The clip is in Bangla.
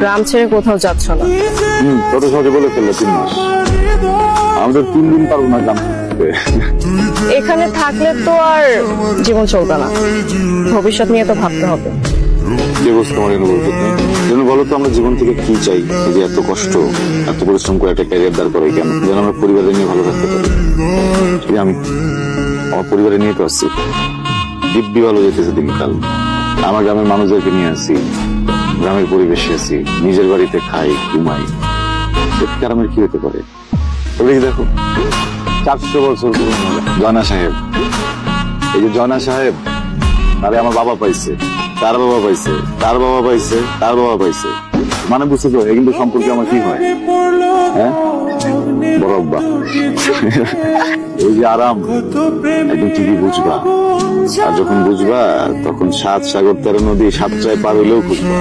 গ্রাম ছেড়ে কোথাও যাচ্ছ না। কত সহজে বলে ফেললো 3 মাস। আমি তো 3 দিন পারবো না গ্রাম থাকতে। এখানে থাকলে তো আর জীবন চলবে না, ভবিষ্যৎ নিয়ে তো ভাবতে হবে। যে বস্তু আমার এনে বলতে যেন বলো তো আমরা জীবন থেকে কি চাই? এই যে এত কষ্ট, এত পরিশ্রম করে একটা ক্যারিয়ার দাঁড় করে কেন? যেন আমরা পরিবারের নিয়ে ভালো থাকতে পারি। এই আমি আমার পরিবারে নিয়ে তো আসছি, দিব্যি ভালো যেতেছে দিনকাল। আমার গ্রামের মানুষদেরকে নিয়ে আসি, গ্রামের পরিবেশে আছি, নিজের বাড়িতে খাই ঘুমাই। গ্রামের কি হতে পারে? ওই দেখো 400 বছর পুরনো জয়না সাহেব। এই যে জয়না সাহেব, আরে আমার বাবা পাইছে, তার বাবা পাইছে, তার বাবা পাইছে, তার বাবা পাইছে। মানে বুঝতে তো কিন্তু সম্পর্কে আমার কি হয়? হ্যাঁ, বড় আব্বা। এই যে আরাম, একদম ঠিকই বুঝবা। আর যখন বুঝবা তখন 7 সাগর 13 নদী 7টায় পার হইলেও খুঁজবা।